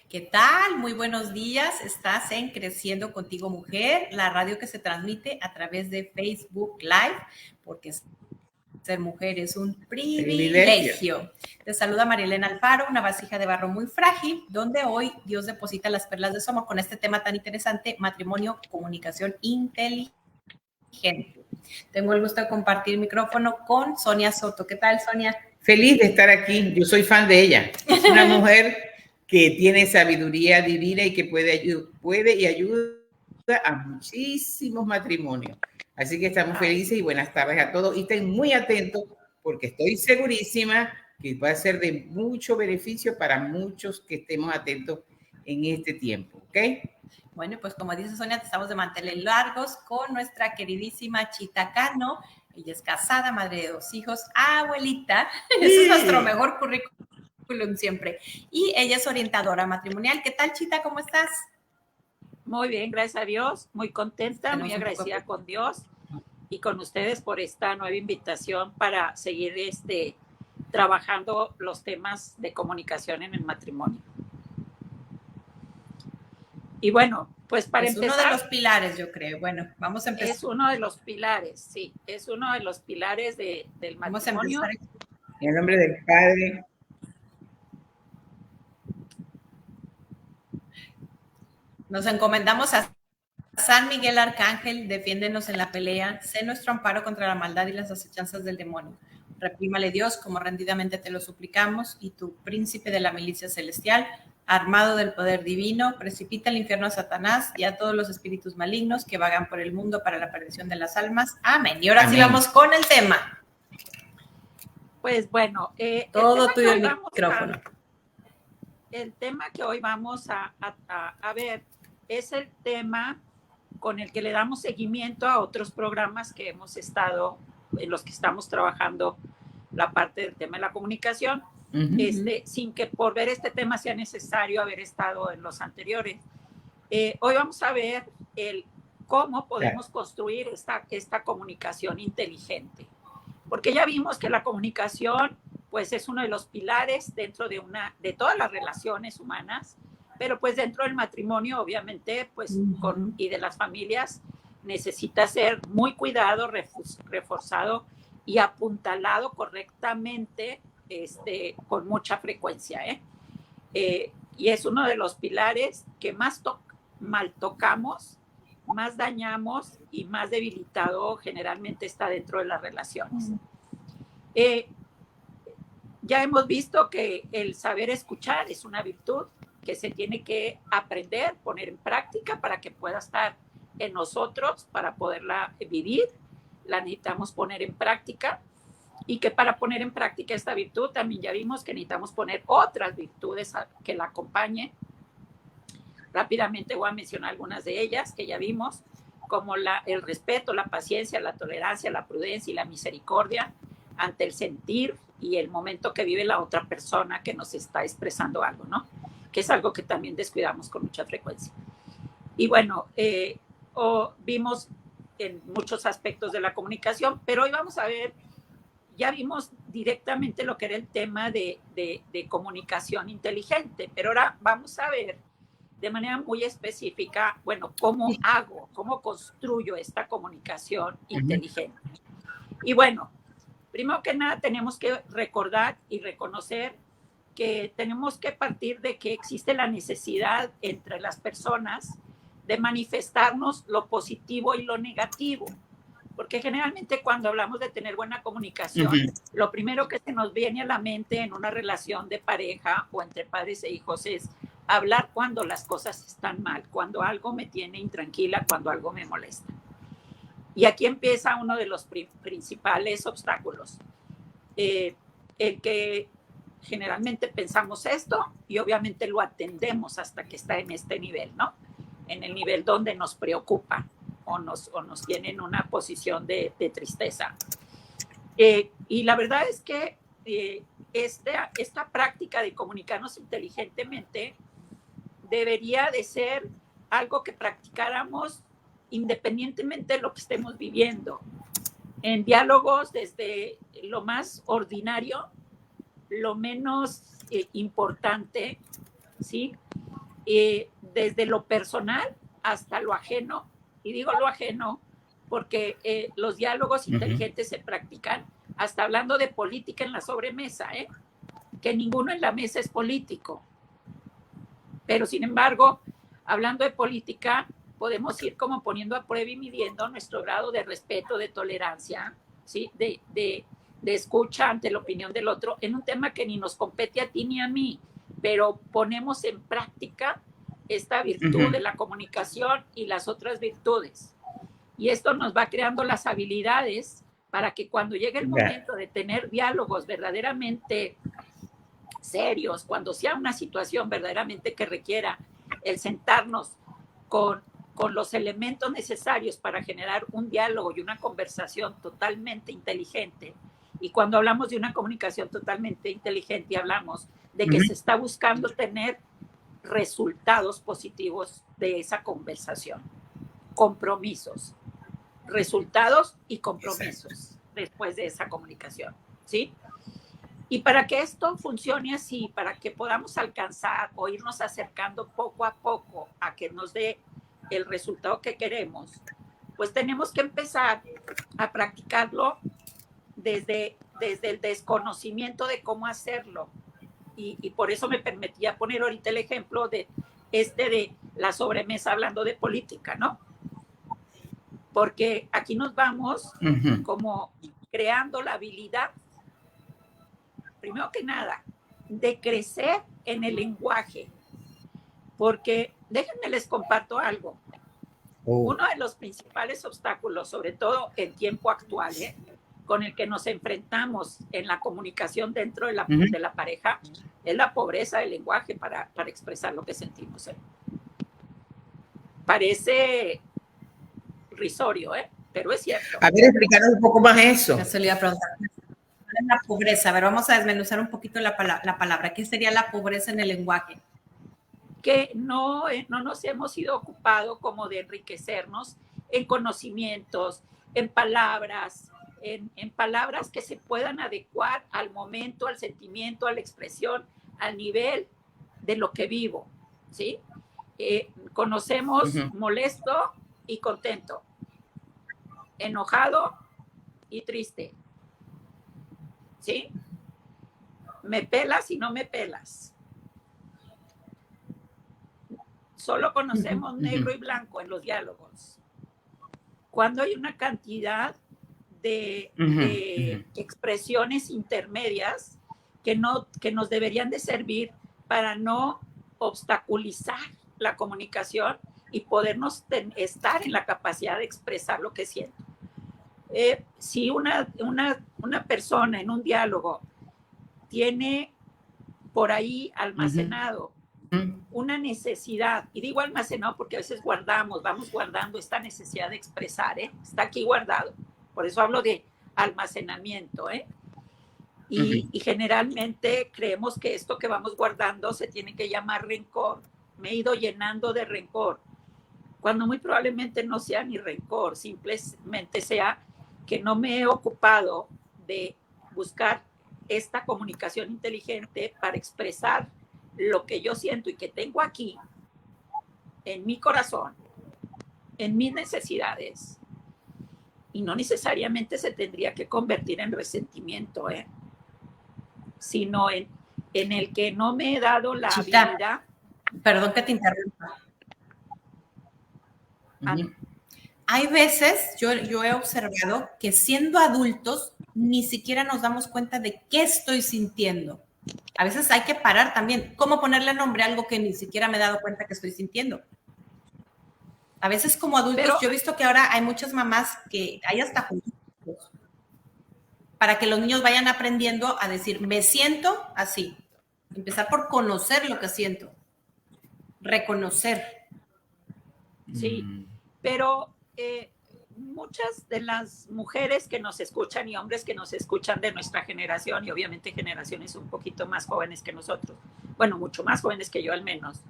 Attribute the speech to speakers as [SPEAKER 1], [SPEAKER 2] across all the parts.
[SPEAKER 1] ¿Qué tal? Muy buenos días. Estás en Creciendo Contigo Mujer, la radio que se transmite a través de Facebook Live, porque ser mujer es un privilegio. Te saluda Marilena Alfaro, una vasija de barro muy frágil, donde hoy Dios deposita las perlas de su amor con este tema tan interesante, matrimonio, comunicación inteligente. Tengo el gusto de compartir micrófono con Sonia Soto. ¿Qué tal, Sonia?
[SPEAKER 2] Feliz de estar aquí. Yo soy fan de ella. Es una mujer que tiene sabiduría divina y que puede y ayuda a muchísimos matrimonios. Así que estamos felices y buenas tardes a todos. Y estén muy atentos porque estoy segurísima que va a ser de mucho beneficio para muchos que estemos atentos en este tiempo. ¿Ok?
[SPEAKER 1] Bueno, pues como dice Sonia, estamos de manteles largos con nuestra queridísima Chita Cano. Ella es casada, madre de 2 hijos, abuelita. Sí. Ese es nuestro mejor currículum siempre. Y ella es orientadora matrimonial. ¿Qué tal, Chita? ¿Cómo estás?
[SPEAKER 3] Muy bien, gracias a Dios. Muy contenta, muy agradecida con Dios y con ustedes por esta nueva invitación para seguir trabajando los temas de comunicación en el matrimonio. Y bueno, pues para empezar...
[SPEAKER 1] Es uno de los pilares, yo creo. Bueno, vamos a empezar.
[SPEAKER 3] Es uno de los pilares, sí. Es uno de los pilares del matrimonio.
[SPEAKER 2] Vamos a empezar. En el nombre del Padre.
[SPEAKER 1] Nos encomendamos a San Miguel Arcángel, defiéndenos en la pelea, sé nuestro amparo contra la maldad y las acechanzas del demonio. Reprímale Dios, como rendidamente te lo suplicamos, y tu príncipe de la milicia celestial, armado del poder divino, precipita al infierno a Satanás y a todos los espíritus malignos que vagan por el mundo para la perdición de las almas. Amén. Y ahora sí vamos con el tema.
[SPEAKER 3] Pues bueno,
[SPEAKER 1] todo tuyo el micrófono.
[SPEAKER 3] El tema que hoy vamos a ver es el tema con el que le damos seguimiento a otros programas que hemos estado, en los que estamos trabajando la parte del tema de la comunicación, sin que por ver este tema sea necesario haber estado en los anteriores. Hoy vamos a ver cómo podemos construir esta comunicación inteligente, porque ya vimos que la comunicación pues es uno de los pilares dentro de todas las relaciones humanas, pero pues dentro del matrimonio, obviamente, pues y de las familias, necesita ser muy cuidado, reforzado y apuntalado correctamente, con mucha frecuencia, y es uno de los pilares que más mal tocamos, más dañamos y más debilitado generalmente está dentro de las relaciones. Ya hemos visto que el saber escuchar es una virtud que se tiene que aprender, poner en práctica para que pueda estar en nosotros, para poderla vivir. La necesitamos poner en práctica y que para poner en práctica esta virtud también ya vimos que necesitamos poner otras virtudes que la acompañen. Rápidamente voy a mencionar algunas de ellas que ya vimos, como el respeto, la paciencia, la tolerancia, la prudencia y la misericordia ante el sentir y el momento que vive la otra persona que nos está expresando algo, ¿no? Que es algo que también descuidamos con mucha frecuencia. Y bueno, vimos en muchos aspectos de la comunicación, pero hoy vamos a ver, ya vimos directamente lo que era el tema de comunicación inteligente, pero ahora vamos a ver de manera muy específica, bueno, cómo construyo esta comunicación inteligente. Y bueno, primero que nada tenemos que recordar y reconocer que tenemos que partir de que existe la necesidad entre las personas de manifestarnos lo positivo y lo negativo, porque generalmente cuando hablamos de tener buena comunicación, lo primero que se nos viene a la mente en una relación de pareja o entre padres e hijos es hablar cuando las cosas están mal, cuando algo me tiene intranquila, cuando algo me molesta. Y aquí empieza uno de los principales obstáculos, el que generalmente pensamos esto y obviamente lo atendemos hasta que está en este nivel, ¿no? En el nivel donde nos preocupa o nos tiene en una posición de tristeza. Y la verdad es que esta práctica de comunicarnos inteligentemente debería de ser algo que practicáramos independientemente de lo que estemos viviendo, en diálogos desde lo más ordinario, lo menos importante, ¿sí? Desde lo personal hasta lo ajeno, y digo lo ajeno porque los diálogos inteligentes se practican hasta hablando de política en la sobremesa, que ninguno en la mesa es político. Pero sin embargo, hablando de política, podemos ir como poniendo a prueba y midiendo nuestro grado de respeto, de tolerancia, ¿sí? de escucha ante la opinión del otro en un tema que ni nos compete a ti ni a mí, pero ponemos en práctica esta virtud de la comunicación y las otras virtudes. Y esto nos va creando las habilidades para que cuando llegue el momento de tener diálogos verdaderamente serios, cuando sea una situación verdaderamente que requiera el sentarnos con los elementos necesarios para generar un diálogo y una conversación totalmente inteligente. Y cuando hablamos de una comunicación totalmente inteligente, hablamos de que se está buscando tener resultados positivos de esa conversación, compromisos, resultados y compromisos después de esa comunicación, ¿sí? Y para que esto funcione así, para que podamos alcanzar o irnos acercando poco a poco a que nos dé el resultado que queremos, pues tenemos que empezar a practicarlo desde el desconocimiento de cómo hacerlo. Y por eso me permitía poner ahorita el ejemplo de la sobremesa hablando de política, ¿no? Porque aquí nos vamos como creando la habilidad, primero que nada, de crecer en el lenguaje. Porque déjenme les comparto algo. Uno de los principales obstáculos, sobre todo en tiempo actual, con el que nos enfrentamos en la comunicación dentro de la pareja, es la pobreza del lenguaje para expresar lo que sentimos. Parece risorio, pero es cierto.
[SPEAKER 2] A ver, explícanos un poco más eso.
[SPEAKER 1] Eso le iba a preguntar. La pobreza. A ver, vamos a desmenuzar un poquito la palabra. ¿Qué sería la pobreza en el lenguaje?
[SPEAKER 3] Que no nos hemos ido ocupado como de enriquecernos en conocimientos, en palabras, en palabras que se puedan adecuar al momento, al sentimiento, a la expresión, al nivel de lo que vivo, ¿sí? Conocemos molesto y contento, enojado y triste, ¿sí? Me pelas y no me pelas. Solo conocemos negro y blanco en los diálogos. Cuando hay una cantidad de expresiones intermedias que nos deberían de servir para no obstaculizar la comunicación y podernos estar en la capacidad de expresar lo que siento. Si una persona en un diálogo tiene por ahí almacenado una necesidad, y digo almacenado porque a veces vamos guardando esta necesidad de expresar, está aquí guardado, por eso hablo de almacenamiento, y generalmente creemos que esto que vamos guardando se tiene que llamar rencor. Me he ido llenando de rencor, cuando muy probablemente no sea ni rencor, simplemente sea que no me he ocupado de buscar esta comunicación inteligente para expresar lo que yo siento y que tengo aquí en mi corazón, en mis necesidades, y no necesariamente se tendría que convertir en resentimiento, sino en el que no me he dado la habilidad.
[SPEAKER 1] Perdón que te interrumpa. Hay veces, yo he observado que siendo adultos ni siquiera nos damos cuenta de qué estoy sintiendo. A veces hay que parar también. ¿Cómo ponerle nombre a algo que ni siquiera me he dado cuenta que estoy sintiendo? A veces como adultos, yo he visto que ahora hay muchas mamás que hay hasta juegos para que los niños vayan aprendiendo a decir, me siento así. Empezar por conocer lo que siento. Reconocer.
[SPEAKER 3] Sí, pero muchas de las mujeres que nos escuchan y hombres que nos escuchan de nuestra generación, y obviamente generaciones un poquito más jóvenes que nosotros, bueno, mucho más jóvenes que yo al menos,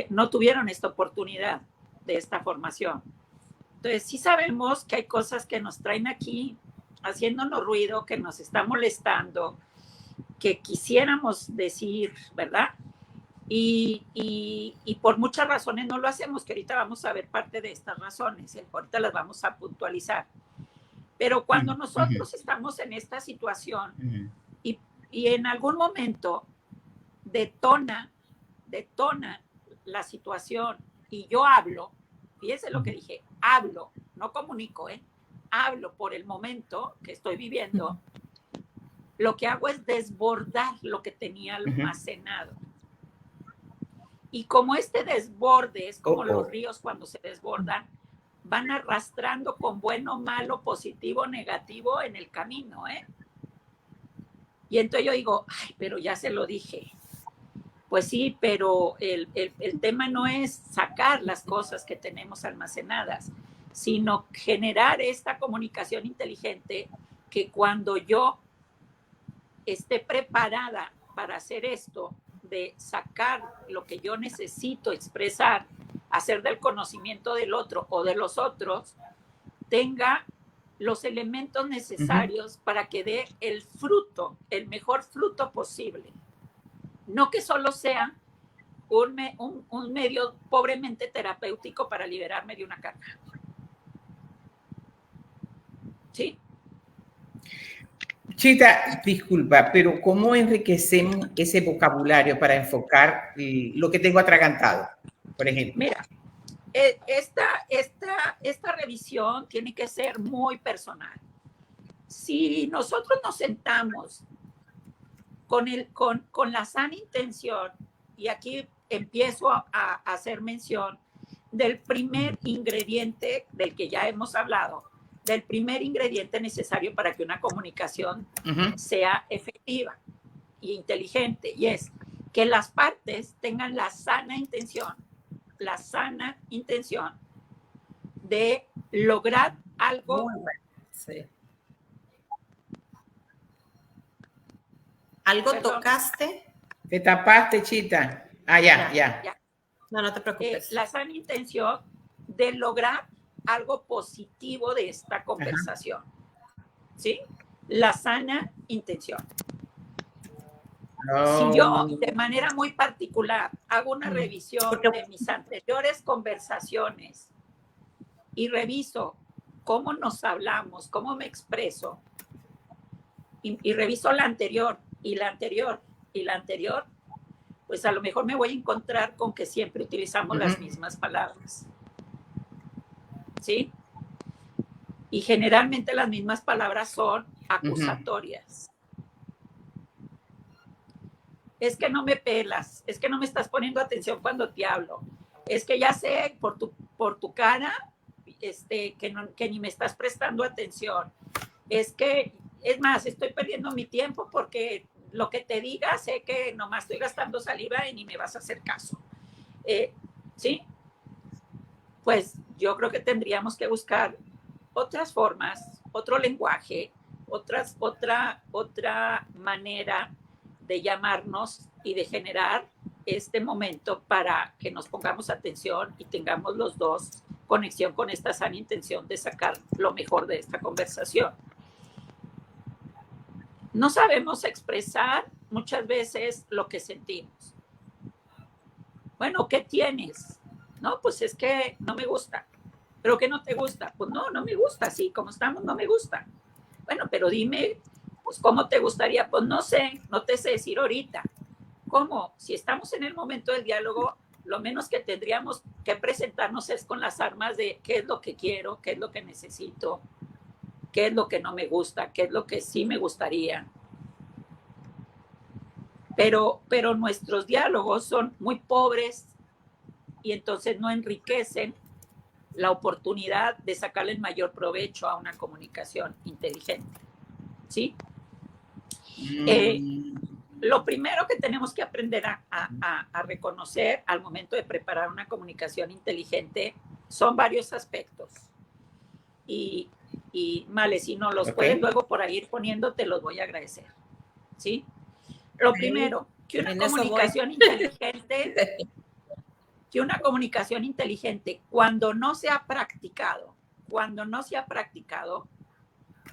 [SPEAKER 3] no tuvieron esta oportunidad de esta formación. Entonces sí sabemos que hay cosas que nos traen aquí haciéndonos ruido, que nos está molestando, que quisiéramos decir, ¿verdad? Y por muchas razones no lo hacemos, que ahorita vamos a ver parte de estas razones, ahorita las vamos a puntualizar. Pero cuando nosotros estamos en esta situación y en algún momento detona la situación y yo hablo, fíjense lo que dije, hablo, no comunico, hablo por el momento que estoy viviendo, lo que hago es desbordar lo que tenía almacenado. Y como este desborde es como los ríos cuando se desbordan, van arrastrando con bueno, malo, positivo, negativo en el camino, Y entonces yo digo, ay, pero ya se lo dije. Pues sí, pero el tema no es sacar las cosas que tenemos almacenadas, sino generar esta comunicación inteligente que cuando yo esté preparada para hacer esto, de sacar lo que yo necesito expresar, hacer del conocimiento del otro o de los otros, tenga los elementos necesarios para que dé el fruto, el mejor fruto posible. No que solo sea un medio pobremente terapéutico para liberarme de una carga. ¿Sí?
[SPEAKER 2] Chita, disculpa, pero ¿cómo enriquecemos ese vocabulario para enfocar lo que tengo atragantado, por ejemplo?
[SPEAKER 3] Mira, esta revisión tiene que ser muy personal. Si nosotros nos sentamos con la sana intención, y aquí empiezo a hacer mención del primer ingrediente del que ya hemos hablado, del primer ingrediente necesario para que una comunicación sea efectiva e inteligente, y es que las partes tengan la sana intención de lograr algo.
[SPEAKER 1] Sí. ¿Algo tocaste?
[SPEAKER 2] Te tapaste, Chita. Ah, ya.
[SPEAKER 1] No, no te preocupes.
[SPEAKER 3] La sana intención de lograr algo positivo de esta conversación. ¿Sí? La sana intención. Si yo de manera muy particular hago una revisión de mis anteriores conversaciones y reviso cómo nos hablamos, cómo me expreso, y reviso la anterior y la anterior y la anterior, pues a lo mejor me voy a encontrar con que siempre utilizamos las mismas palabras. ¿Sí? Y generalmente las mismas palabras son acusatorias. Es que no me pelas, es que no me estás poniendo atención cuando te hablo, es que ya sé por tu cara que ni me estás prestando atención, es más, estoy perdiendo mi tiempo porque lo que te diga sé que nomás estoy gastando saliva y ni me vas a hacer caso. ¿Sí? Pues yo creo que tendríamos que buscar otras formas, otro lenguaje, otra manera de llamarnos y de generar este momento para que nos pongamos atención y tengamos los dos conexión con esta sana intención de sacar lo mejor de esta conversación. No sabemos expresar muchas veces lo que sentimos. Bueno, ¿qué tienes? No, pues es que no me gusta. ¿Pero qué no te gusta? Pues no me gusta, así como estamos, no me gusta. Bueno, pero dime, pues, ¿cómo te gustaría? Pues no sé, no te sé decir ahorita. ¿Cómo? Si estamos en el momento del diálogo, lo menos que tendríamos que presentarnos es con las armas de qué es lo que quiero, qué es lo que necesito, qué es lo que no me gusta, qué es lo que sí me gustaría. Pero nuestros diálogos son muy pobres y entonces no enriquecen la oportunidad de sacarle el mayor provecho a una comunicación inteligente. ¿Sí? Lo primero que tenemos que aprender a reconocer al momento de preparar una comunicación inteligente son varios aspectos. Y Male, si no los puedes luego por ahí ir poniendo, te los voy a agradecer. ¿Sí? Lo primero, que una comunicación inteligente, cuando no se ha practicado,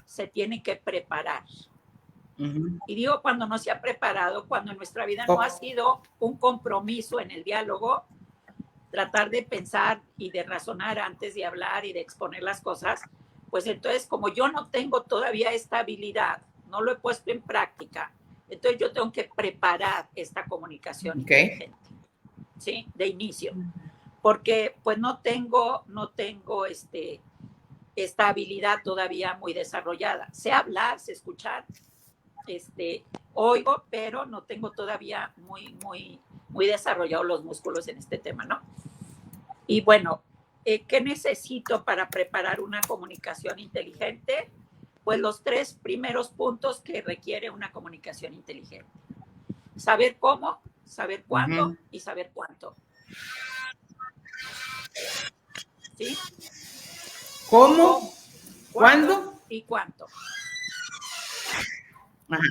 [SPEAKER 3] se tiene que preparar. Y digo cuando no se ha preparado, cuando nuestra vida no ha sido un compromiso en el diálogo, tratar de pensar y de razonar antes de hablar y de exponer las cosas, pues entonces como yo no tengo todavía esta habilidad, no lo he puesto en práctica, entonces yo tengo que preparar esta comunicación inteligente, ¿sí? De inicio, porque pues no tengo esta habilidad todavía muy desarrollada. Sé hablar, sé escuchar, oigo, pero no tengo todavía muy desarrollados los músculos en este tema, ¿no? Y bueno, ¿qué necesito para preparar una comunicación inteligente? Pues los 3 primeros puntos que requiere una comunicación inteligente. Saber cómo, saber cuándo y saber cuánto. ¿Sí?
[SPEAKER 2] ¿Cómo? ¿Cuándo?
[SPEAKER 3] Y cuánto.
[SPEAKER 2] Ajá.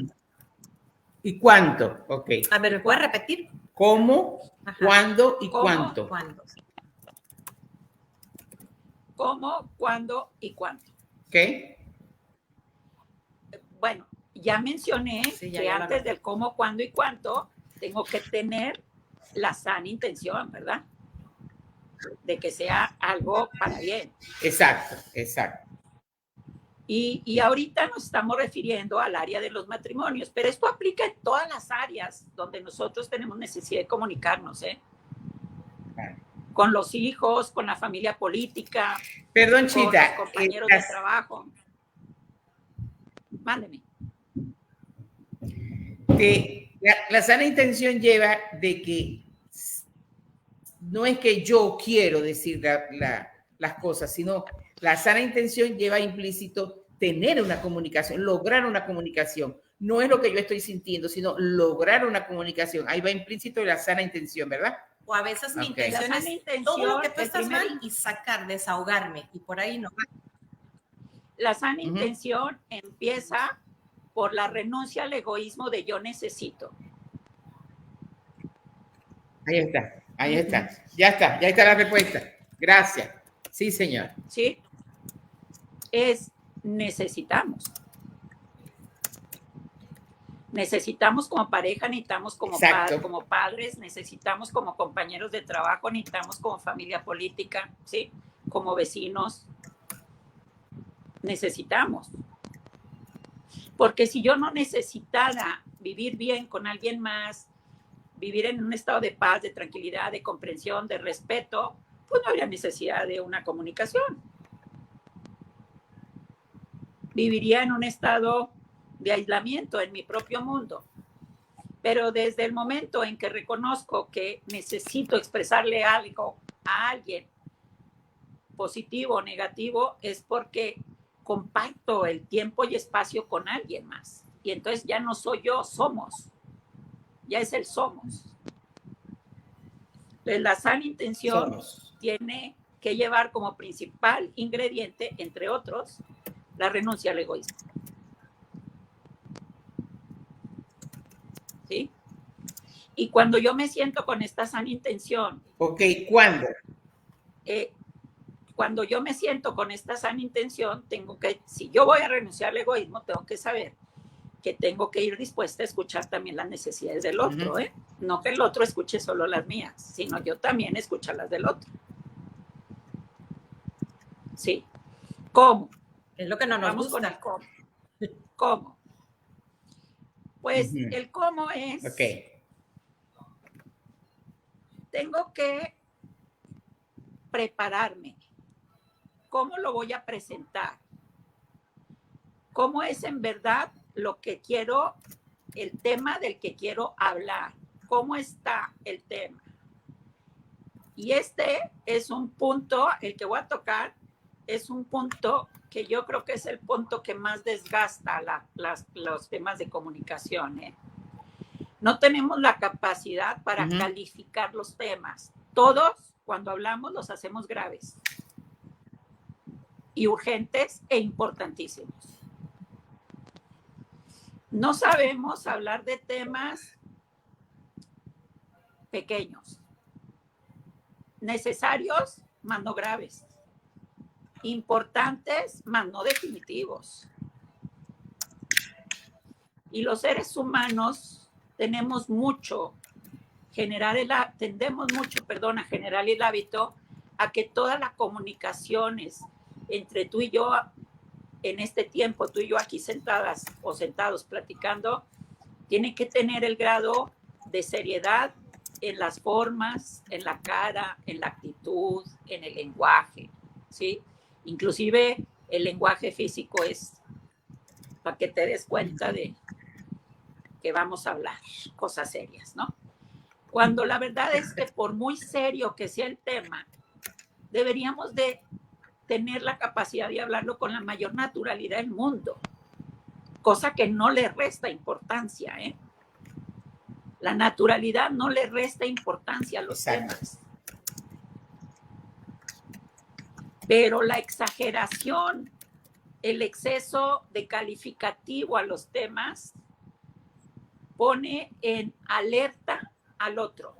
[SPEAKER 2] ¿Y cuánto? Ok.
[SPEAKER 1] A ver, ¿me puedes repetir?
[SPEAKER 2] ¿Cómo? Ajá. ¿Cuándo y
[SPEAKER 3] ¿Cómo?
[SPEAKER 2] cuánto?
[SPEAKER 1] ¿Cuándo?
[SPEAKER 3] ¿Cómo? ¿Cuándo y cuánto?
[SPEAKER 2] Ok.
[SPEAKER 3] Bueno, ya mencioné que antes del cómo, cuándo y cuánto, tengo que tener la sana intención, ¿verdad? De que sea algo para bien.
[SPEAKER 2] Exacto, exacto.
[SPEAKER 3] Y ahorita nos estamos refiriendo al área de los matrimonios, pero esto aplica en todas las áreas donde nosotros tenemos necesidad de comunicarnos, ¿eh? Con los hijos, con la familia política,
[SPEAKER 2] perdón, Chita,
[SPEAKER 3] con los compañeros de trabajo. Mándeme.
[SPEAKER 2] La sana intención lleva de que no es que yo quiero decir las cosas, sino la sana intención lleva implícito tener una comunicación, lograr una comunicación. No es lo que yo estoy sintiendo, sino lograr una comunicación. Ahí va implícito la sana intención, ¿verdad?
[SPEAKER 1] O a veces mi intención es todo lo que tú estás mal y sacar, desahogarme, y por ahí no va.
[SPEAKER 3] La sana intención empieza por la renuncia al egoísmo de yo necesito.
[SPEAKER 2] Ahí está, ahí está. Ya está la respuesta. Gracias. Sí, señor.
[SPEAKER 3] Sí. Necesitamos. Necesitamos como pareja, necesitamos como padres, necesitamos como compañeros de trabajo, necesitamos como familia política, ¿sí? Como vecinos. Necesitamos. Porque si yo no necesitara vivir bien con alguien más, vivir en un estado de paz, de tranquilidad, de comprensión, de respeto, pues no habría necesidad de una comunicación. Viviría en un estado de aislamiento en mi propio mundo. Pero desde el momento en que reconozco que necesito expresarle algo a alguien, positivo o negativo, es porque comparto el tiempo y espacio con alguien más. Y entonces ya no soy yo, somos. Ya es el somos. Entonces la sana intención tiene que llevar como principal ingrediente, entre otros, la renuncia al egoísmo. ¿Sí? Y cuando yo me siento con esta sana intención.
[SPEAKER 2] Ok, ¿cuándo?
[SPEAKER 3] Cuando yo me siento con esta sana intención, tengo que, si yo voy a renunciar al egoísmo, tengo que saber que tengo que ir dispuesta a escuchar también las necesidades del otro, ¿eh? No que el otro escuche solo las mías, sino yo también escuchar las del otro. Sí. ¿Cómo?
[SPEAKER 1] Es lo que no nos gusta.
[SPEAKER 3] Con el cómo. ¿Cómo? Pues el cómo es... Tengo que prepararme. ¿Cómo lo voy a presentar? ¿Cómo es en verdad lo que quiero, el tema del que quiero hablar? ¿Cómo está el tema? Y este es un punto, el que voy a tocar, es un punto que yo creo que es el punto que más desgasta los temas de comunicación, ¿eh? No tenemos la capacidad para calificar los temas. Todos, cuando hablamos, los hacemos graves y urgentes e importantísimos. No sabemos hablar de temas pequeños, necesarios, más no graves, importantes, más no definitivos. Y los seres humanos tendemos mucho a generar el hábito a que todas las comunicaciones entre tú y yo en este tiempo, tú y yo aquí sentadas o sentados platicando, tienen que tener el grado de seriedad en las formas, en la cara, en la actitud, en el lenguaje, ¿sí? Inclusive el lenguaje físico es para que te des cuenta de que vamos a hablar cosas serias, ¿no? Cuando la verdad es que por muy serio que sea el tema, deberíamos de tener la capacidad de hablarlo con la mayor naturalidad del mundo, cosa que no le resta importancia, ¿eh? La naturalidad no le resta importancia a los temas. Pero la exageración, el exceso de calificativo a los temas pone en alerta al otro,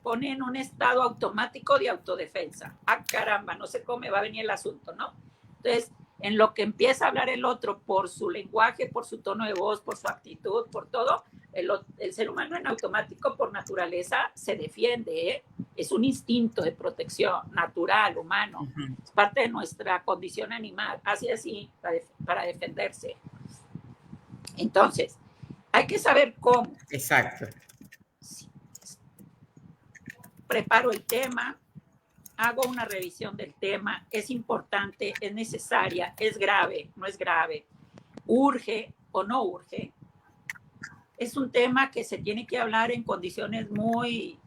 [SPEAKER 3] pone en un estado automático de autodefensa. Ah, caramba, no sé cómo me va a venir el asunto, ¿no? Entonces, en lo que empieza a hablar el otro por su lenguaje, por su tono de voz, por su actitud, por todo, el ser humano en automático por naturaleza se defiende, ¿eh? Es un instinto de protección natural, humano. Es parte de nuestra condición animal, así para defenderse. Entonces, hay que saber cómo.
[SPEAKER 2] Exacto.
[SPEAKER 3] Preparo el tema, hago una revisión del tema, es importante, es necesaria, es grave, no es grave, urge o no urge. Es un tema que se tiene que hablar en condiciones muy,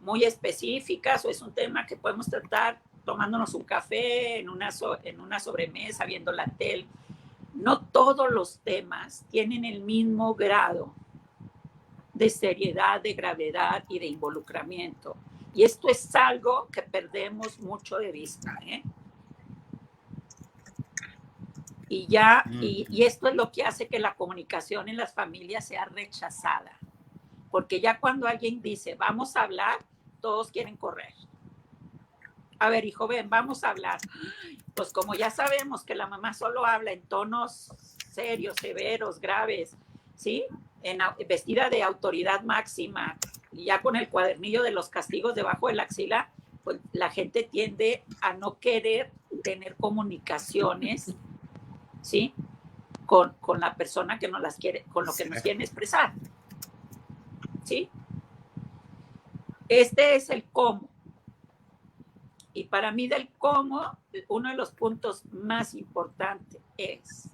[SPEAKER 3] muy específicas, o es un tema que podemos tratar tomándonos un café, en una sobremesa, viendo la tele. No todos los temas tienen el mismo grado de seriedad, de gravedad y de involucramiento. Y esto es algo que perdemos mucho de vista, ¿eh? Y esto es lo que hace que la comunicación en las familias sea rechazada. Porque ya cuando alguien dice, vamos a hablar, todos quieren correr. A ver, hijo, ven, vamos a hablar. Pues como ya sabemos que la mamá solo habla en tonos serios, severos, graves, ¿sí? Vestida de autoridad máxima, y ya con el cuadernillo de los castigos debajo de la axila, pues la gente tiende a no querer tener comunicaciones, ¿sí? Con la persona que nos las quiere, con lo que nos quieren expresar, ¿sí? Este es el cómo. Y para mí del cómo, uno de los puntos más importantes es,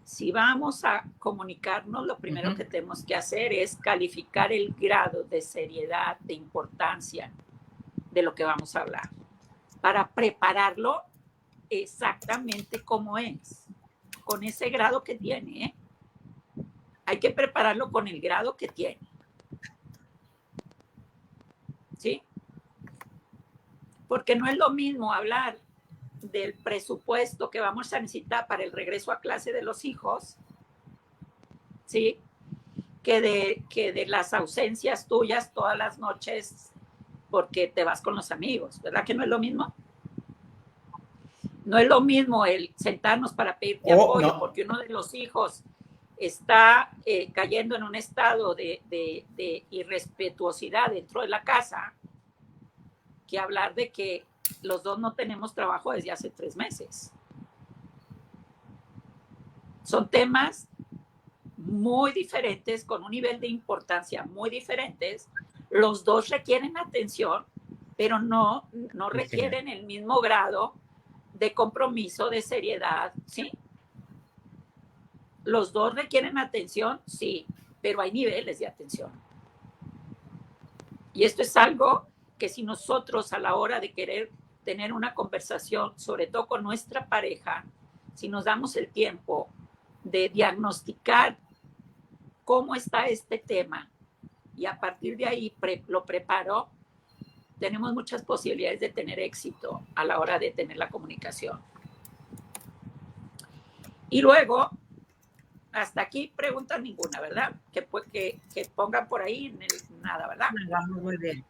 [SPEAKER 3] si vamos a comunicarnos, lo primero que tenemos que hacer es calificar el grado de seriedad, de importancia de lo que vamos a hablar, para prepararlo exactamente como es, con ese grado que tiene, ¿eh? Hay que prepararlo con el grado que tiene. ¿Sí? Porque no es lo mismo hablar del presupuesto que vamos a necesitar para el regreso a clase de los hijos, ¿sí? Que de las ausencias tuyas todas las noches porque te vas con los amigos, ¿verdad que no es lo mismo? No es lo mismo el sentarnos para pedirte apoyo, no, porque uno de los hijos está cayendo en un estado de irrespetuosidad dentro de la casa, que hablar de que los dos no tenemos trabajo desde hace 3 meses. Son temas muy diferentes, con un nivel de importancia muy diferentes. Los dos requieren atención, pero no requieren el mismo grado de compromiso, de seriedad, ¿sí? Los dos requieren atención, sí, pero hay niveles de atención. Y esto es algo que si nosotros a la hora de querer tener una conversación, sobre todo con nuestra pareja, si nos damos el tiempo de diagnosticar cómo está este tema y a partir de ahí lo preparo, tenemos muchas posibilidades de tener éxito a la hora de tener la comunicación. Y luego, hasta aquí preguntas ninguna, ¿verdad? Que pongan por ahí nada, ¿verdad?
[SPEAKER 1] Muy bien.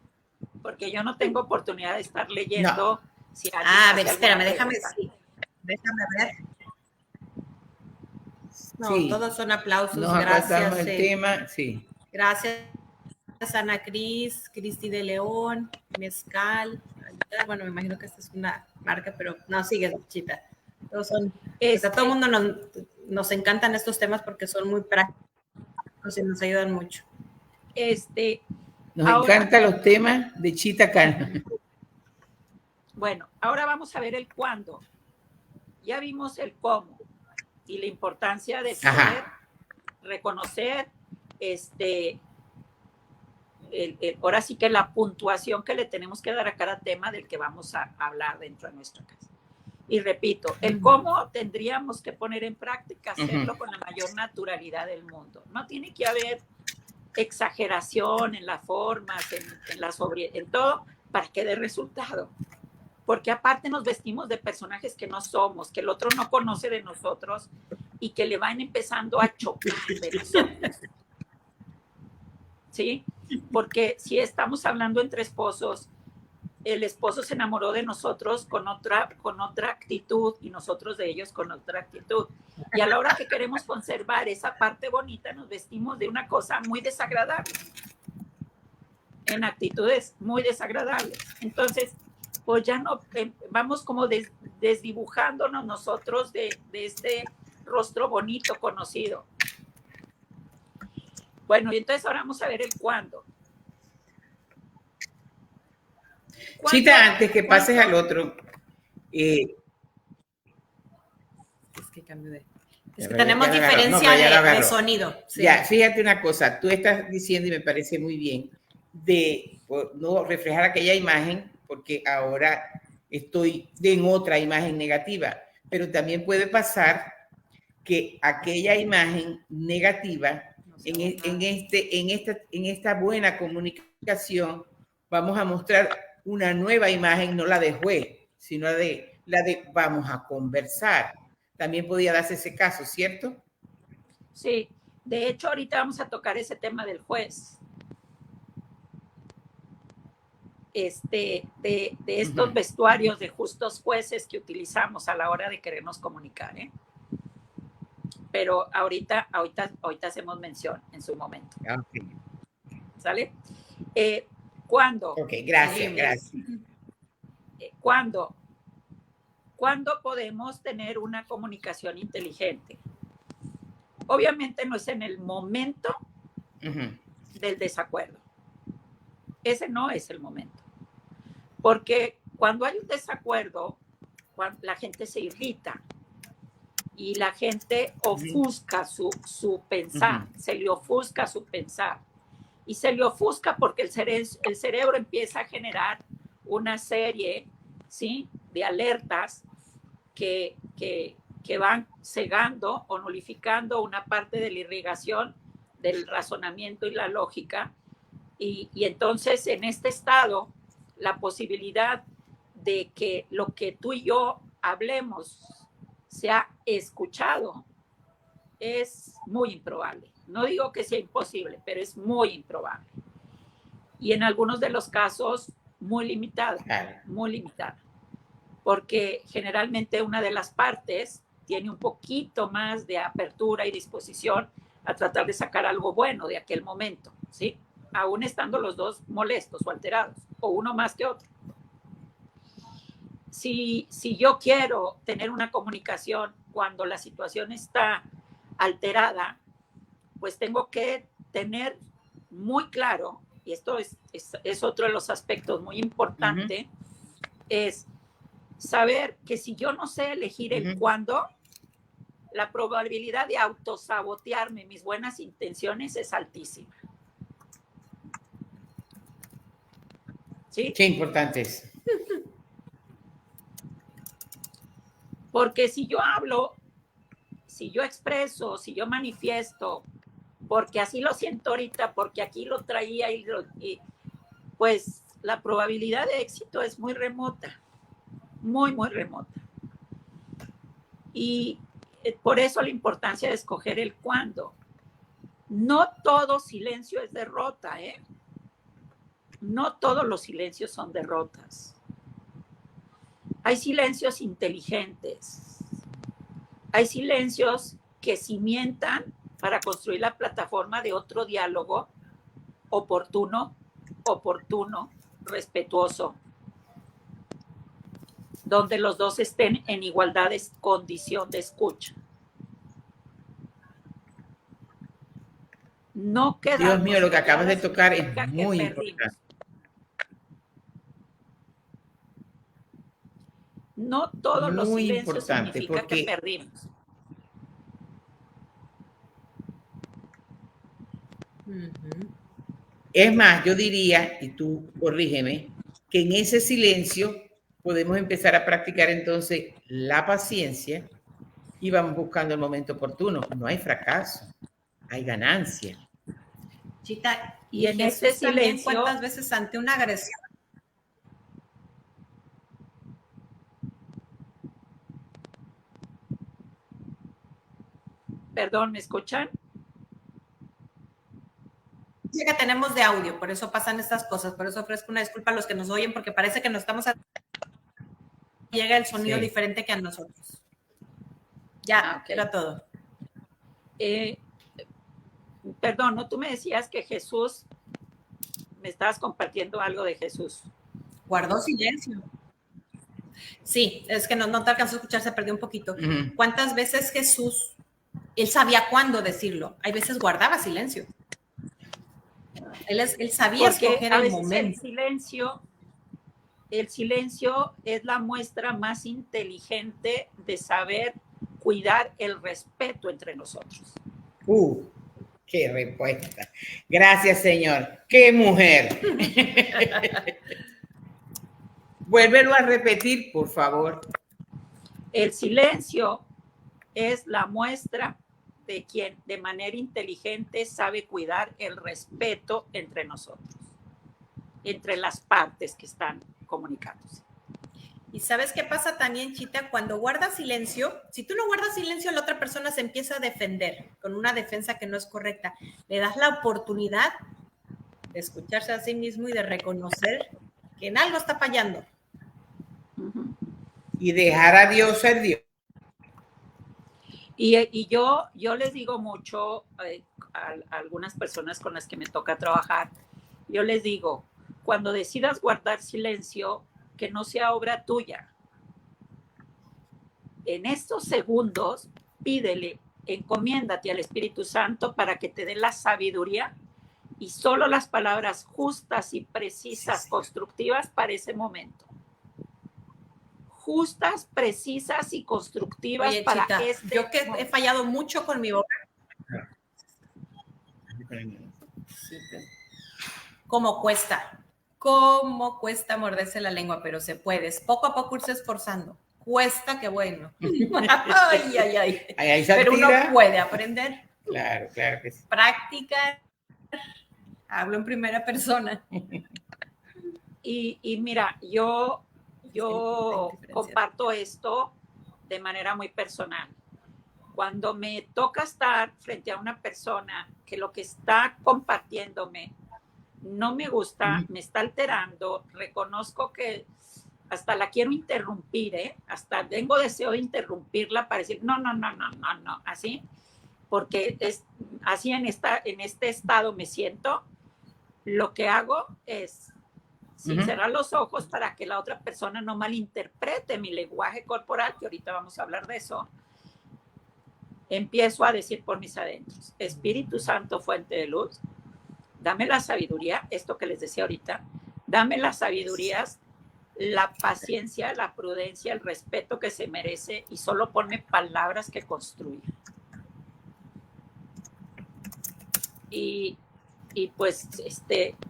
[SPEAKER 3] Porque yo no tengo oportunidad de estar leyendo.
[SPEAKER 2] No.
[SPEAKER 3] Si
[SPEAKER 1] a ver, espérame, déjame ver. No,
[SPEAKER 2] Sí,
[SPEAKER 1] todos son aplausos.
[SPEAKER 2] nos
[SPEAKER 1] Gracias.
[SPEAKER 2] acatamos el tema, sí.
[SPEAKER 1] Gracias, Ana Cris, Cristi de León, Mezcal. Bueno, me imagino que esta es una marca, pero no, sigue, Chita. Todos son, a todo el mundo nos encantan estos temas porque son muy prácticos y nos ayudan mucho.
[SPEAKER 2] Nos encantan los temas de Chita Khan.
[SPEAKER 3] Bueno, ahora vamos a ver el cuándo. Ya vimos el cómo y la importancia de poder reconocer ahora sí que la puntuación que le tenemos que dar a cada tema del que vamos a hablar dentro de nuestra casa. Y repito, el cómo tendríamos que poner en práctica, hacerlo con la mayor naturalidad del mundo. No tiene que haber exageración en las formas, en todo, para que dé resultado. Porque aparte nos vestimos de personajes que no somos, que el otro no conoce de nosotros y que le van empezando a chocar de nosotros. ¿Sí? Porque si estamos hablando entre esposos, el esposo se enamoró de nosotros con otra actitud y nosotros de ellos con otra actitud. Y a la hora que queremos conservar esa parte bonita, nos vestimos de una cosa muy desagradable, en actitudes muy desagradables. Entonces, pues ya no, vamos como desdibujándonos nosotros de este rostro bonito, conocido. Bueno, y entonces ahora vamos a ver el cuándo.
[SPEAKER 2] Chita, antes que pases al otro. Es
[SPEAKER 1] que cambio de... Es que tenemos diferencia de sonido.
[SPEAKER 2] Sí. Ya, fíjate una cosa, tú estás diciendo, y me parece muy bien, de no reflejar aquella imagen, porque ahora estoy en otra imagen negativa, pero también puede pasar que aquella imagen negativa, en esta buena comunicación, vamos a mostrar una nueva imagen, no la de juez, sino la de vamos a conversar. También podía darse ese caso, ¿cierto?
[SPEAKER 3] Sí, de hecho ahorita vamos a tocar ese tema del juez. De estos vestuarios de justos jueces que utilizamos a la hora de querernos comunicar, ¿eh? Pero ahorita hacemos mención en su momento.
[SPEAKER 2] Okay.
[SPEAKER 3] ¿Sale? ¿Cuándo?
[SPEAKER 2] Ok, gracias.
[SPEAKER 3] ¿Cuándo podemos tener una comunicación inteligente? Obviamente no es en el momento del desacuerdo. Ese no es el momento. Porque cuando hay un desacuerdo, la gente se irrita y la gente ofusca su pensar, se le ofusca su pensar. Y se le ofusca porque el cerebro empieza a generar una serie, ¿sí?, de alertas que van cegando o nulificando una parte de la irrigación del razonamiento y la lógica. Y entonces en este estado, la posibilidad de que lo que tú y yo hablemos sea escuchado es muy improbable. No digo que sea imposible, pero es muy improbable. Y en algunos de los casos, muy limitada, muy limitada. Porque generalmente una de las partes tiene un poquito más de apertura y disposición a tratar de sacar algo bueno de aquel momento, ¿sí? Aún estando los dos molestos o alterados, o uno más que otro. Si yo quiero tener una comunicación cuando la situación está alterada, pues tengo que tener muy claro, y esto es otro de los aspectos muy importantes, es saber que si yo no sé elegir el cuándo, la probabilidad de autosabotearme mis buenas intenciones es altísima. ¿Sí?
[SPEAKER 2] Qué importante es.
[SPEAKER 3] Porque si yo hablo, si yo expreso, si yo manifiesto, porque así lo siento ahorita, porque aquí lo traía, pues la probabilidad de éxito es muy remota, muy, muy remota. Y por eso la importancia de escoger el cuándo. No todo silencio es derrota, ¿eh? No todos los silencios son derrotas. Hay silencios inteligentes. Hay silencios que cimientan para construir la plataforma de otro diálogo oportuno, respetuoso, donde los dos estén en igualdad de condición de escucha. No quedarnos.
[SPEAKER 2] Dios mío, lo que acabas de tocar es muy importante.
[SPEAKER 3] No todos los silencios significa
[SPEAKER 2] porque
[SPEAKER 3] que perdimos.
[SPEAKER 2] Es más, yo diría, y tú corrígeme, que en ese silencio podemos empezar a practicar entonces la paciencia y vamos buscando el momento oportuno. No hay fracaso, hay ganancia.
[SPEAKER 1] Chita, y en este silencio, ¿cuántas veces ante una agresión?
[SPEAKER 3] Perdón, ¿me escuchan?
[SPEAKER 1] Sí, que tenemos de audio, por eso pasan estas cosas, por eso ofrezco una disculpa a los que nos oyen, porque parece que nos estamos llega el sonido diferente que a nosotros. Ya, okay. Era todo.
[SPEAKER 3] Perdón, ¿no? Tú me decías que Jesús, me estabas compartiendo algo de Jesús.
[SPEAKER 1] Guardó silencio. Sí, es que no te alcanzó a escuchar, se perdió un poquito. ¿Cuántas veces Jesús, él sabía cuándo decirlo? Hay veces guardaba silencio. Él sabía escoger el momento.
[SPEAKER 3] El silencio es la muestra más inteligente de saber cuidar el respeto entre nosotros.
[SPEAKER 2] ¡Qué respuesta! Gracias, Señor. ¡Qué mujer! Vuélvelo a repetir, por favor.
[SPEAKER 3] El silencio es la muestra de quien de manera inteligente sabe cuidar el respeto entre nosotros, entre las partes que están comunicándose.
[SPEAKER 1] ¿Y sabes qué pasa también, Chita? Cuando guardas silencio, si tú no guardas silencio, la otra persona se empieza a defender con una defensa que no es correcta. Le das la oportunidad de escucharse a sí mismo y de reconocer que en algo está fallando.
[SPEAKER 2] Y dejar a Dios ser Dios.
[SPEAKER 3] Y yo les digo mucho a algunas personas con las que me toca trabajar, yo les digo, cuando decidas guardar silencio, que no sea obra tuya. En estos segundos, pídele, encomiéndate al Espíritu Santo para que te dé la sabiduría y solo las palabras justas y precisas, constructivas para ese momento. Justas, precisas y constructivas. Oye,
[SPEAKER 1] para Chita, yo que he fallado mucho con mi boca. ¿Cómo cuesta? ¿Cómo cuesta morderse la lengua? Pero se puede. Poco a poco irse esforzando. Cuesta, que bueno. Ay. Pero uno puede aprender.
[SPEAKER 2] Claro que sí.
[SPEAKER 1] Práctica. Hablo en primera persona.
[SPEAKER 3] Y mira, yo comparto esto de manera muy personal. Cuando me toca estar frente a una persona que lo que está compartiéndome no me gusta, me está alterando, reconozco que hasta la quiero interrumpir, hasta tengo deseo de interrumpirla para decir no, así, porque es así en este estado me siento, lo que hago es sin cerrar los ojos para que la otra persona no malinterprete mi lenguaje corporal, que ahorita vamos a hablar de eso, empiezo a decir por mis adentros, Espíritu Santo, fuente de luz, dame la sabiduría, esto que les decía ahorita, dame las sabidurías, la paciencia, la prudencia, el respeto que se merece y solo ponme palabras que construyan. Y pues,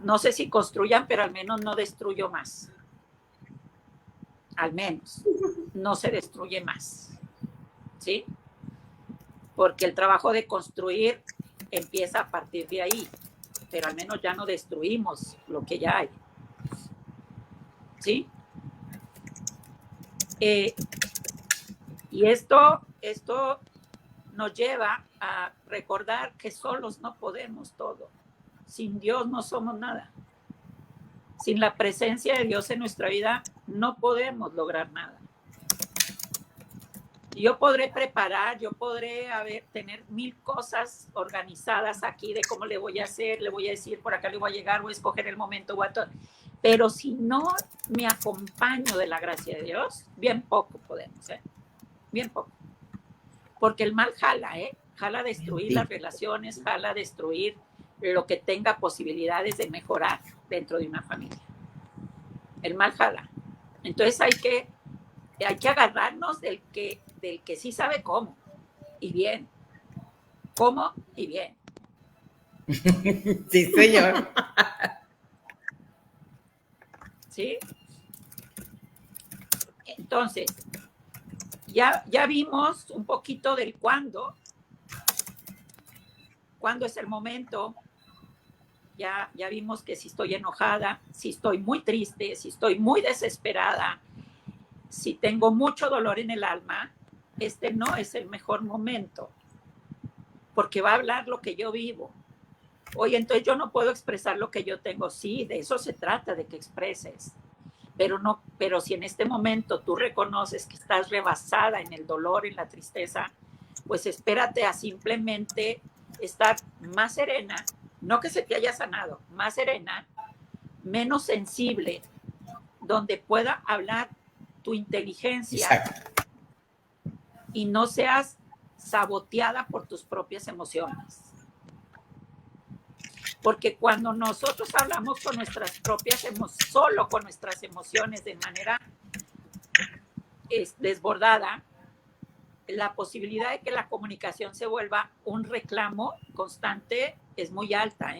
[SPEAKER 3] no sé si construyan, pero al menos no destruyo más. Al menos no se destruye más. ¿Sí? Porque el trabajo de construir empieza a partir de ahí. Pero al menos ya no destruimos lo que ya hay. ¿Sí? Y esto nos lleva a recordar que solos no podemos todo. Sin Dios no somos nada. Sin la presencia de Dios en nuestra vida no podemos lograr nada. Yo podré preparar, yo podré tener 1000 cosas organizadas aquí de cómo le voy a hacer, le voy a decir por acá le voy a llegar, voy a escoger el momento, pero si no me acompaño de la gracia de Dios, bien poco podemos, bien poco. Porque el mal jala, jala a destruir las relaciones, jala a destruir lo que tenga posibilidades de mejorar dentro de una familia. El mal jala. Entonces hay que agarrarnos del que sí sabe cómo y bien. ¿Cómo y bien?
[SPEAKER 2] Sí, señor.
[SPEAKER 3] ¿Sí? Entonces, ya vimos un poquito del cuándo. ¿Cuándo es el momento? Ya vimos que si estoy enojada, si estoy muy triste, si estoy muy desesperada, si tengo mucho dolor en el alma, este no es el mejor momento, porque va a hablar lo que yo vivo. Oye, entonces yo no puedo expresar lo que yo tengo. Sí, de eso se trata, de que expreses. Pero si en este momento tú reconoces que estás rebasada en el dolor, en la tristeza, pues espérate a simplemente estar más serena, no que se te haya sanado, más serena, menos sensible, donde pueda hablar tu inteligencia.
[SPEAKER 2] Exacto.
[SPEAKER 3] Y no seas saboteada por tus propias emociones. Porque cuando nosotros hablamos con nuestras propias emociones, solo con nuestras emociones de manera desbordada, la posibilidad de que la comunicación se vuelva un reclamo constante es muy alta,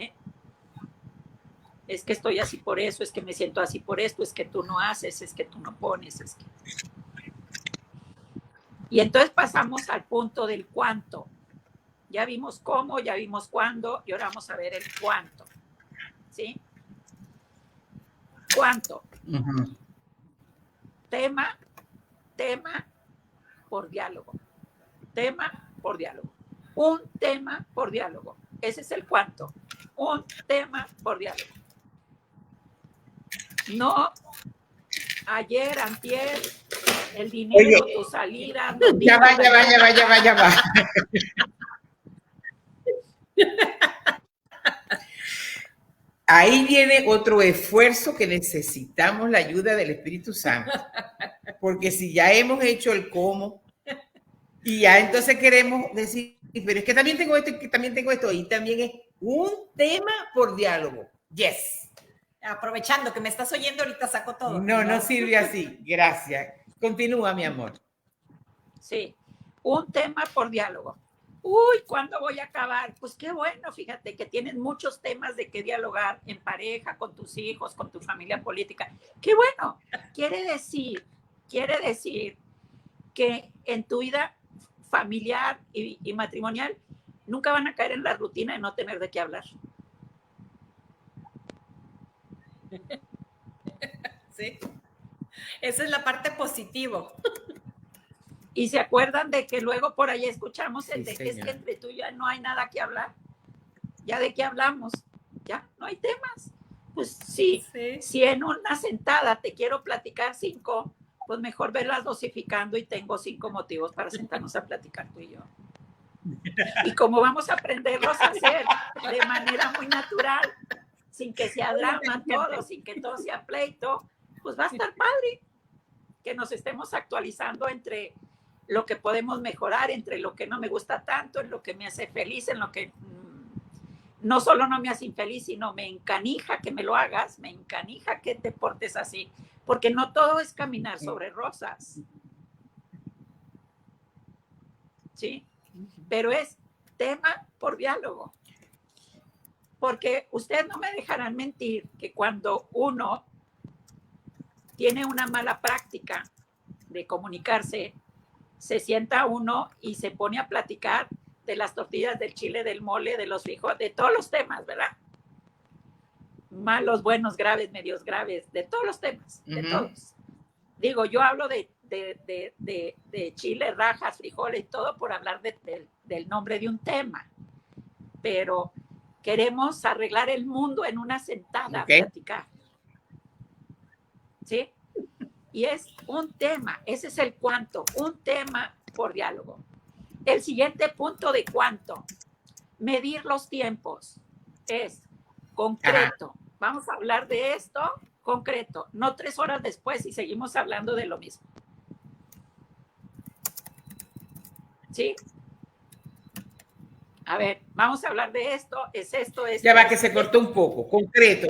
[SPEAKER 3] Es que estoy así por eso, es que me siento así por esto, es que tú no haces, es que tú no pones, es que... Y entonces pasamos al punto del cuánto. Ya vimos cómo, ya vimos cuándo, y ahora vamos a ver el cuánto. ¿Sí? ¿Cuánto?
[SPEAKER 2] Uh-huh.
[SPEAKER 3] Tema por diálogo. Tema por diálogo. Un tema por diálogo. Ese es el cuánto. Un tema por diálogo. No ayer, antier, el dinero, oye, tu salida.
[SPEAKER 2] Ya va. Ahí viene otro esfuerzo que necesitamos la ayuda del Espíritu Santo. Porque si ya hemos hecho el cómo y ya entonces queremos decir, pero es que también tengo esto y que también tengo esto, y también es un tema por diálogo. Yes.
[SPEAKER 1] Aprovechando que me estás oyendo, ahorita saco todo.
[SPEAKER 2] No sirve así. Gracias. Continúa, mi amor.
[SPEAKER 3] Sí, un tema por diálogo. Uy, ¿cuándo voy a acabar? Pues qué bueno, fíjate que tienes muchos temas de qué dialogar en pareja, con tus hijos, con tu familia política. Qué bueno. Quiere decir que en tu vida familiar y matrimonial nunca van a caer en la rutina de no tener de qué hablar.
[SPEAKER 1] Sí. Esa es la parte positiva.
[SPEAKER 3] Y se acuerdan de que luego por ahí escuchamos el de
[SPEAKER 2] sí,
[SPEAKER 3] que es que entre tú y yo no hay nada que hablar. ¿Ya de qué hablamos? Ya no hay temas. Pues sí, si en una sentada te quiero platicar 5, pues mejor verlas dosificando y tengo 5 motivos para sentarnos a platicar tú y yo. Y como vamos a aprenderlos a hacer de manera muy natural, sin que sea drama todo, sin que todo sea pleito, pues va a estar padre que nos estemos actualizando entre lo que podemos mejorar, entre lo que no me gusta tanto, en lo que me hace feliz, en lo que no solo no me hace infeliz, sino me encanija que me lo hagas, me encanija que te portes así, porque no todo es caminar sobre rosas. ¿Sí? Pero es tema por diálogo. Porque ustedes no me dejarán mentir que cuando uno tiene una mala práctica de comunicarse, se sienta uno y se pone a platicar de las tortillas, del chile, del mole, de los frijoles, de todos los temas, ¿verdad? Malos, buenos, graves, medios graves, de todos los temas, de todos. Digo, yo hablo de chile, rajas, frijoles y todo por hablar del nombre de un tema, pero queremos arreglar el mundo en una sentada a platicar. ¿Sí? Y es un tema, ese es el cuánto, un tema por diálogo. El siguiente punto de cuánto. Medir los tiempos es concreto. Ajá. Vamos a hablar de esto concreto, no 3 horas después y seguimos hablando de lo mismo. ¿Sí? A ver, vamos a hablar de esto, es esto, es...
[SPEAKER 2] Ya va, que se cortó un poco, concreto.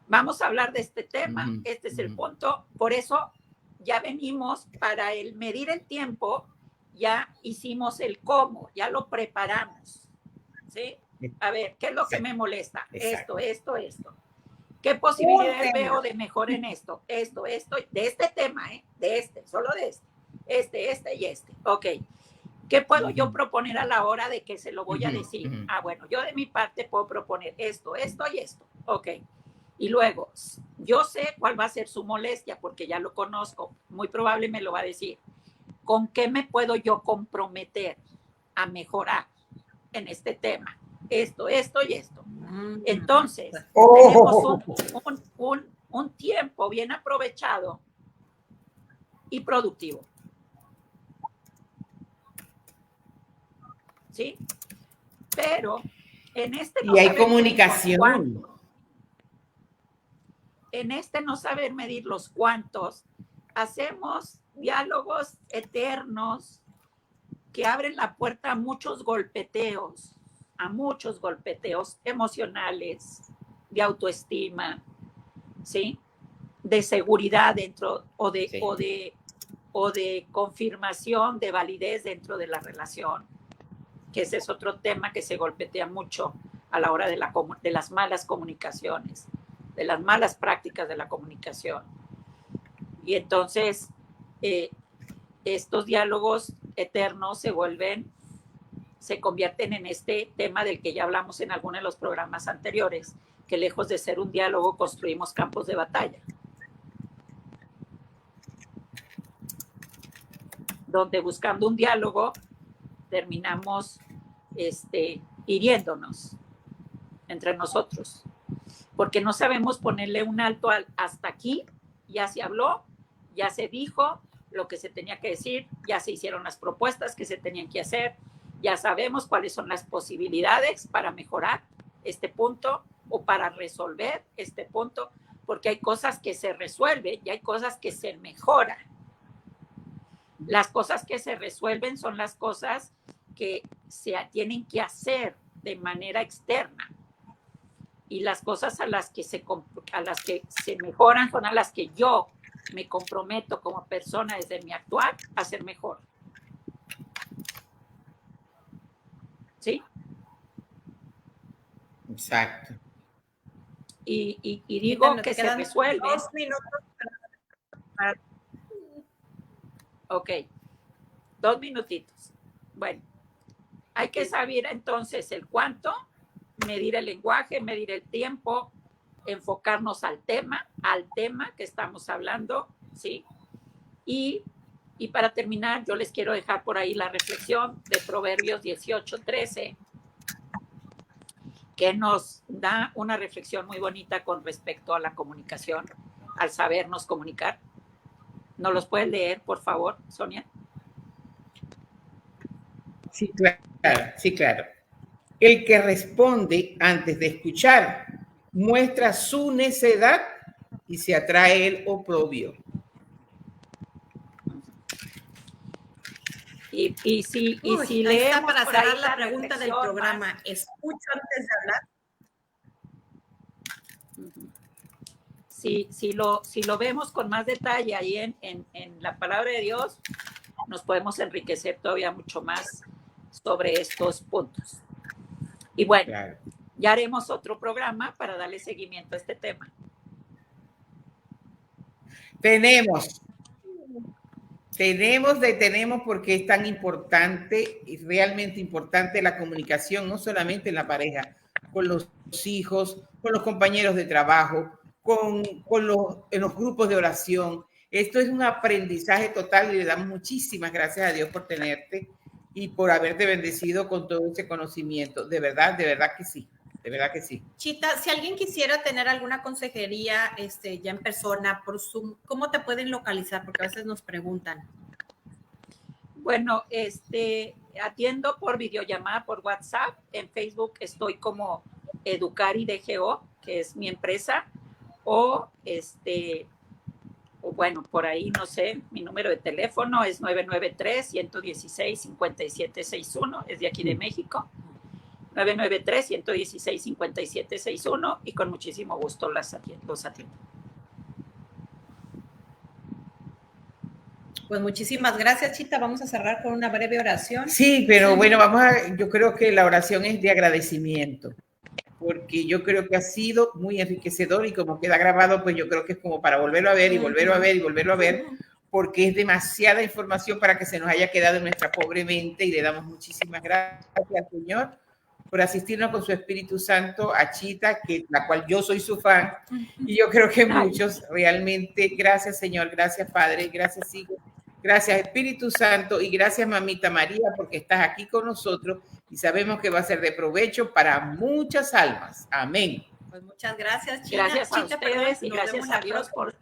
[SPEAKER 3] Vamos a hablar de este tema, este es el punto, por eso ya venimos para el medir el tiempo, ya hicimos el cómo, ya lo preparamos, ¿sí? A ver, ¿qué es lo que me molesta? Exacto. Esto. ¿Qué posibilidades veo de mejor en esto? Esto, de este tema, solo de este y este. Ok. ¿Qué puedo yo proponer a la hora de que se lo voy a decir? Bueno, yo de mi parte puedo proponer esto y esto. Ok. Y luego, yo sé cuál va a ser su molestia porque ya lo conozco. Muy probable me lo va a decir. ¿Con qué me puedo yo comprometer a mejorar en este tema? Esto y esto. Entonces, tenemos un tiempo bien aprovechado y productivo. ¿Sí? Pero en este
[SPEAKER 2] no hay comunicación.
[SPEAKER 3] En este no saber medir los cuántos, hacemos diálogos eternos que abren la puerta a muchos golpeteos emocionales, de autoestima, ¿sí? De seguridad dentro o de confirmación de validez dentro de la relación, que ese es otro tema que se golpetea mucho a la hora de las malas comunicaciones, de las malas prácticas de la comunicación. Y entonces estos diálogos eternos se convierten en este tema del que ya hablamos en algunos de los programas anteriores, que lejos de ser un diálogo construimos campos de batalla, donde buscando un diálogo terminamos hiriéndonos entre nosotros, porque no sabemos ponerle un alto hasta aquí. Ya se habló, ya se dijo lo que se tenía que decir, ya se hicieron las propuestas que se tenían que hacer, ya sabemos cuáles son las posibilidades para mejorar este punto o para resolver este punto, porque hay cosas que se resuelven y hay cosas que se mejoran. Las cosas que se resuelven son las cosas que se tienen que hacer de manera externa, y las cosas a las que se mejoran son a las que yo me comprometo como persona desde mi actuar a ser mejor. ¿Sí?
[SPEAKER 2] Exacto.
[SPEAKER 3] Y digo que se resuelve.
[SPEAKER 1] 2 minutos.
[SPEAKER 3] Ok, 2 minutitos. Bueno, hay que saber entonces el cuánto, medir el lenguaje, medir el tiempo, enfocarnos al tema que estamos hablando, ¿sí? Y para terminar, yo les quiero dejar por ahí la reflexión de Proverbios 18:13, que nos da una reflexión muy bonita con respecto a la comunicación, al sabernos comunicar. ¿Nos los puedes leer, por favor, Sonia?
[SPEAKER 2] Sí, claro. El que responde antes de escuchar muestra su necedad y se atrae el oprobio.
[SPEAKER 3] Y si leemos
[SPEAKER 1] para
[SPEAKER 3] por
[SPEAKER 1] cerrar
[SPEAKER 3] ahí
[SPEAKER 1] la pregunta del programa, más. ¿Escucho antes de
[SPEAKER 3] hablar? Si lo vemos con más detalle ahí en la palabra de Dios, nos podemos enriquecer todavía mucho más sobre estos puntos. Y bueno, claro, ya haremos otro programa para darle seguimiento a este tema.
[SPEAKER 2] Tenemos porque es tan importante y realmente importante la comunicación, no solamente en la pareja, con los hijos, con los compañeros de trabajo, en los grupos de oración. Esto es un aprendizaje total y le damos muchísimas gracias a Dios por tenerte y por haberte bendecido con todo ese conocimiento. De verdad que sí. De verdad que sí.
[SPEAKER 1] Chita, si alguien quisiera tener alguna consejería ya en persona, por Zoom, ¿cómo te pueden localizar? Porque a veces nos preguntan.
[SPEAKER 3] Bueno, atiendo por videollamada, por WhatsApp. En Facebook estoy como Educari DGO, que es mi empresa, o bueno, por ahí no sé, mi número de teléfono es 993-116-5761, es de aquí de México. 993-116-5761 y con muchísimo gusto los atiendo.
[SPEAKER 1] Pues muchísimas gracias, Chita. Vamos a cerrar con una breve oración.
[SPEAKER 2] Sí, pero bueno, yo creo que la oración es de agradecimiento, porque yo creo que ha sido muy enriquecedor y como queda grabado, pues yo creo que es como para volverlo a ver y volverlo a ver y volverlo a ver, porque es demasiada información para que se nos haya quedado en nuestra pobre mente, y le damos muchísimas gracias al Señor por asistirnos con su Espíritu Santo a Chita, la cual yo soy su fan, y yo creo que muchos realmente. Gracias, Señor, gracias, Padre, gracias, Hijo, gracias, Espíritu Santo, y gracias, Mamita María, porque estás aquí con nosotros y sabemos que va a ser de provecho para muchas almas. Amén.
[SPEAKER 1] Pues muchas gracias, Chita.
[SPEAKER 3] Gracias a ustedes y gracias a Dios por...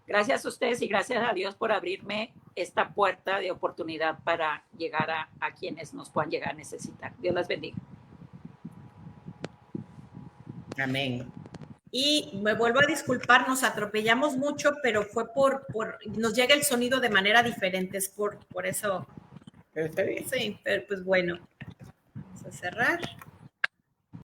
[SPEAKER 3] Gracias a ustedes y gracias a Dios por abrirme esta puerta de oportunidad para llegar a quienes nos puedan llegar a necesitar. Dios las bendiga.
[SPEAKER 2] Amén.
[SPEAKER 1] Y me vuelvo a disculpar, nos atropellamos mucho, pero fue nos llega el sonido de manera diferente, es por eso.
[SPEAKER 2] Pero está bien.
[SPEAKER 1] Sí, pero pues bueno, vamos a cerrar.